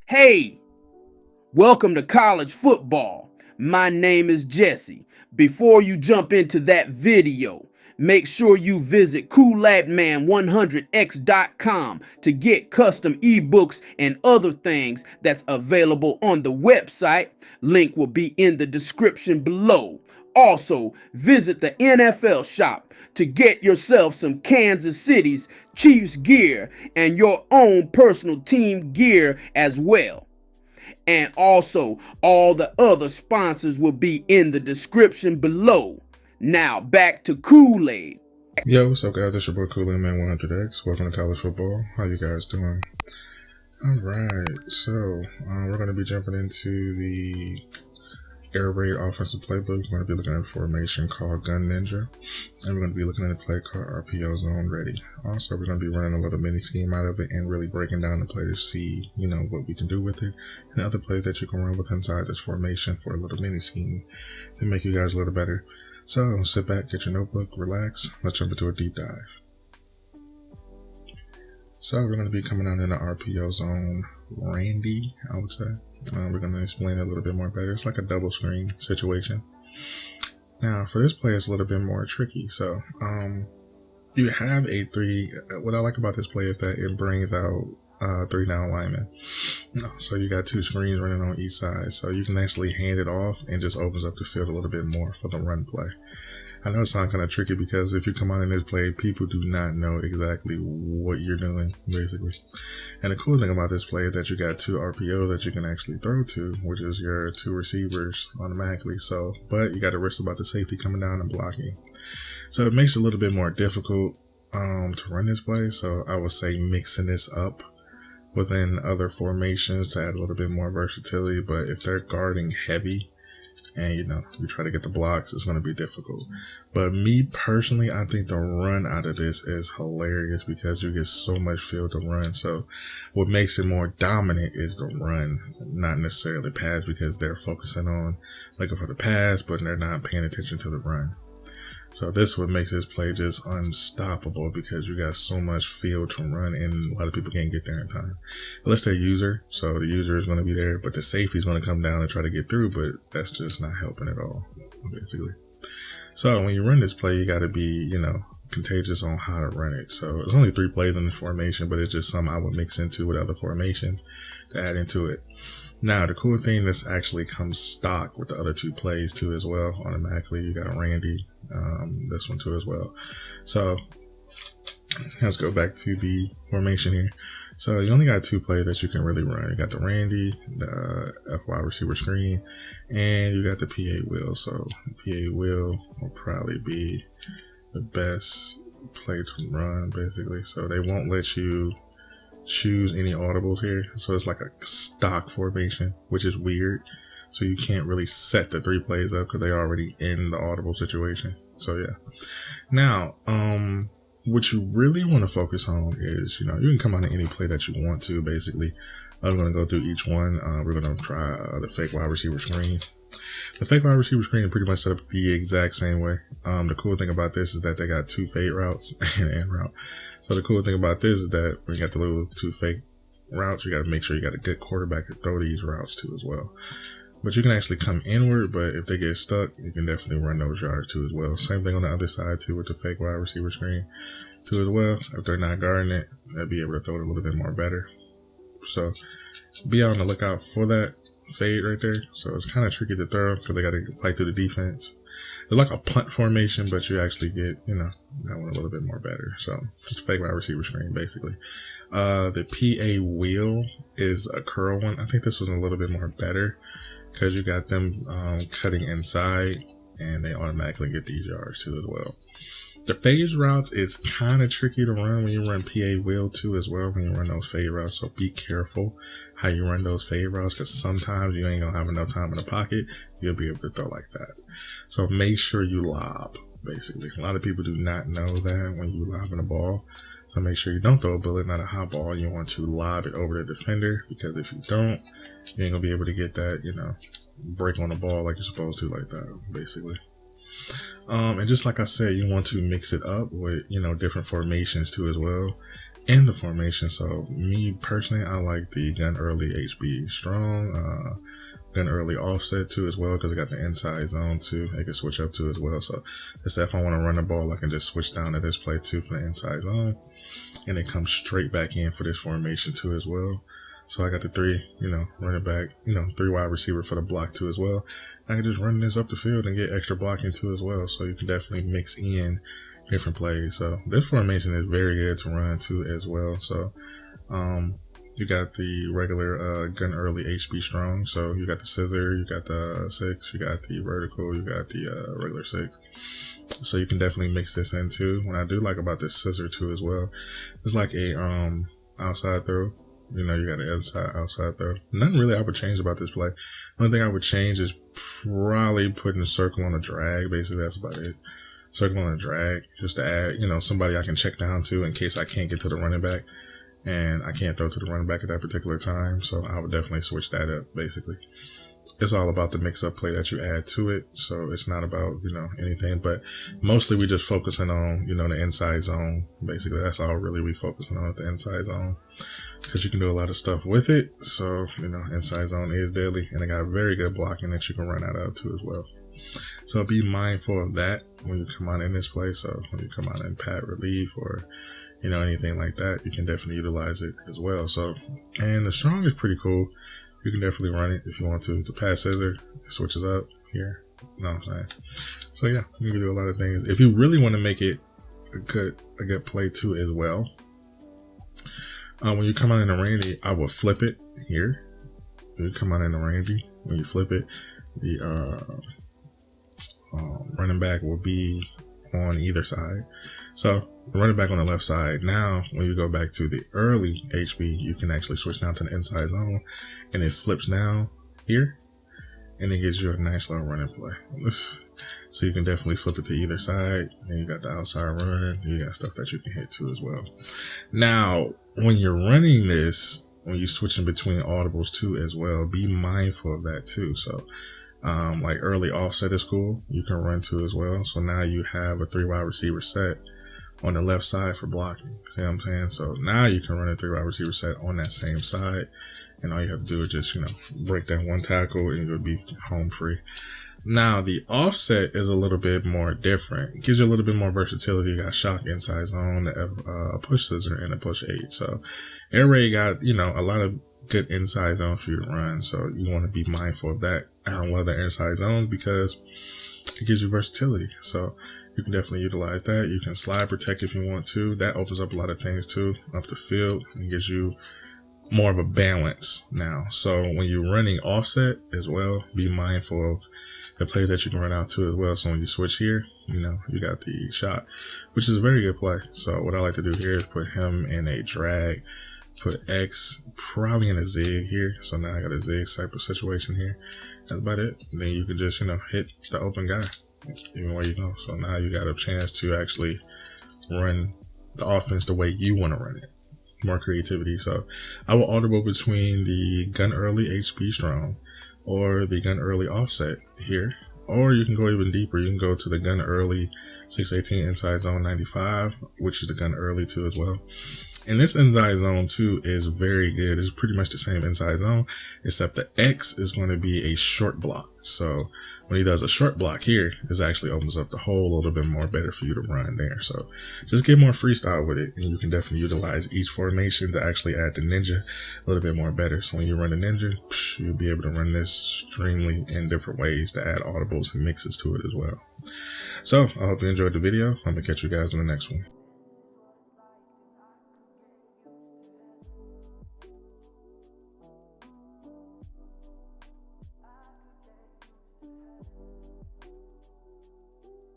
Hey, welcome to college football. My name is Jesse. Before you jump into that video, make sure you visit coolladman100x.com to get custom ebooks and other things that's available on the website. Link will be in the description below. Also, visit the NFLShop to get yourself some Kansas City's Chiefs gear and your own personal team gear as well. And also, all the other sponsors will be in the description below. Now, back to Kool-Aid. Yo, what's up, guys? This your boy Kool-Aid 100X. Welcome to college football. How you guys doing? Alright, so we're going to be jumping into the air raid offensive playbook. We're going to be looking at a formation called Gun Ninja, and we're going to be looking at a play called RPO Zone Ready. Also, we're going to be running a little mini scheme out of it and really breaking down the play to see, what we can do with it and other plays that you can run with inside this formation for a little mini scheme to make you guys a little better. So sit back, get your notebook, relax. Let's jump into a deep dive. So we're going to be coming out in the RPO zone Randy, I would say. We're going to explain it a little bit more better. It's like a double screen situation. Now, for this play, it's a little bit more tricky. So, you have a what I like about this play is that it brings out 3 down linemen. So you got 2 screens running on each side. So you can actually hand it off and just opens up the field a little bit more for the run play. I know it sounds kind of tricky because if you come out in this play, people do not know exactly what you're doing, basically. And the cool thing about this play is that you got 2 RPO that you can actually throw to, which is your 2 receivers automatically. So, but you got to risk about the safety coming down and blocking. So it makes it a little bit more difficult to run this play. So I would say mixing this up within other formations to add a little bit more versatility. But if they're guarding heavy, and you try to get the blocks, it's going to be difficult. But me personally, I think the run out of this is hilarious because you get so much field to run. So what makes it more dominant is the run, not necessarily pass, because they're focusing on looking for the pass, but they're not paying attention to the run. So this is what makes this play just unstoppable because you got so much field to run and a lot of people can't get there in time. Unless they're user, so the user is going to be there, but the safety is going to come down and try to get through, but that's just not helping at all, basically. So when you run this play, you got to be, contagious on how to run it. So there's only 3 plays in this formation, but it's just something I would mix into with other formations to add into it. Now, the cool thing, this actually comes stock with the other 2 plays too as well. Automatically, you got Randy, this one too as well. So let's go back to the formation here. So you only got 2 plays that you can really run. You got the Randy, the FY receiver screen, and you got the PA wheel. So PA wheel will probably be the best play to run, basically. So they won't let you choose any audibles here. So it's like a stock formation, which is weird. So you can't really set the 3 plays up because they're already in the audible situation. So yeah. Now, what you really want to focus on is, you can come out in any play that you want to, basically. I'm going to go through each one. We're going to try the fake wide receiver screen. The fake wide receiver screen is pretty much set up the exact same way. The cool thing about this is that they got 2 fade routes and an end route. So the cool thing about this is that when you got the little 2 fake routes, you got to make sure you got a good quarterback to throw these routes to as well. But you can actually come inward, but if they get stuck, you can definitely run those yards too as well. Same thing on the other side too with the fake wide receiver screen too as well. If they're not guarding it, they'll be able to throw it a little bit more better. So be on the lookout for that fade right there. So it's kind of tricky to throw because they got to fight through the defense. It's like a punt formation, but you actually get, that one a little bit more better. So just a fake wide receiver screen, basically. The PA wheel is a curl one. I think this was a little bit more better because you got them cutting inside and they automatically get these yards too as well. The phase routes is kind of tricky to run when you run PA wheel too as well, when you run those fade routes. So be careful how you run those fade routes because sometimes you ain't going to have enough time in the pocket. You'll be able to throw like that. So make sure you lob, basically. A lot of people do not know that when you lob in a ball. So make sure you don't throw a bullet, not a hot ball. You want to lob it over the defender because if you don't, you ain't going to be able to get that, break on the ball like you're supposed to like that, basically. And just like I said, you want to mix it up with, different formations too as well in the formation. So me personally, I like the gun early HB strong, gun early offset too as well, because I got the inside zone too. I can switch up to as well. So let's say if I want to run the ball, I can just switch down to this play too for the inside zone, and it comes straight back in for this formation too as well. So I got the three, running back, three wide receiver for the block too as well. I can just run this up the field and get extra blocking too as well. So you can definitely mix in different plays. So this formation is very good to run too as well. So you got the regular gun early HB strong. So you got the scissor, you got the 6, you got the vertical, you got the regular 6. So you can definitely mix this in too. What I do like about this scissor too as well, it's like a outside throw. You got an inside, outside throw. Nothing really I would change about this play. The only thing I would change is probably putting a circle on a drag. Basically, that's about it. Circle on a drag, just to add, somebody I can check down to in case I can't get to the running back and I can't throw to the running back at that particular time. So I would definitely switch that up, basically. It's all about the mix-up play that you add to it. So it's not about, anything. But mostly we just focusing on, the inside zone. Basically, that's all really we focusing on, at the inside zone. Because you can do a lot of stuff with it. So, inside zone is deadly. And it got very good blocking that you can run out of too as well. So be mindful of that when you come out in this play. So when you come out in pad relief or, anything like that, you can definitely utilize it as well. So, and the strong is pretty cool. You can definitely run it if you want to. The pass scissor, it switches up here. You know what I'm saying? So yeah, you can do a lot of things. If you really want to make it a good play too as well, when you come out in the Randy, I will flip it here. When you come out in the Randy, when you flip it, the running back will be on either side. So the running back on the left side. Now, when you go back to the early HB, you can actually switch down to the inside zone, and it flips down here, and it gives you a nice little running play. So you can definitely flip it to either side, and you got the outside run, and you got stuff that you can hit too as well. Now, when you're running this, when you're switching between audibles too as well, be mindful of that too. So like early offset is cool. You can run too as well. So now you have a 3 wide receiver set on the left side for blocking. See what I'm saying? So now you can run a 3 wide receiver set on that same side. And all you have to do is just, break that one tackle and you'll be home free. Now the offset is a little bit more different. It gives you a little bit more versatility. You got shock inside zone, a push scissor, and a push 8. So air raid got, a lot of good inside zone for you to run. So you want to be mindful of that on other inside zones because it gives you versatility. So you can definitely utilize that. You can slide protect if you want to. That opens up a lot of things too up the field and gives you more of a balance now. So when you're running offset as well, be mindful of the play that you can run out to as well. So when you switch here, you got the shot, which is a very good play. So what I like to do here is put him in a drag, put X probably in a zig here. So now I got a zig type of situation here. That's about it. Then you can just, hit the open guy even where you go. So now you got a chance to actually run the offense the way you want to run it. More creativity. So I will audible between the gun early HB strong or the gun early offset here, or you can go even deeper. You can go to the gun early 618 inside zone 95, which is the gun early too as well. And this inside zone too is very good. It's pretty much the same inside zone, except the X is going to be a short block. So when he does a short block here, this actually opens up the hole a little bit more better for you to run there. So just get more freestyle with it, and you can definitely utilize each formation to actually add the ninja a little bit more better. So when you run the ninja, you'll be able to run this extremely in different ways to add audibles and mixes to it as well. So I hope you enjoyed the video. I'm gonna catch you guys in the next one.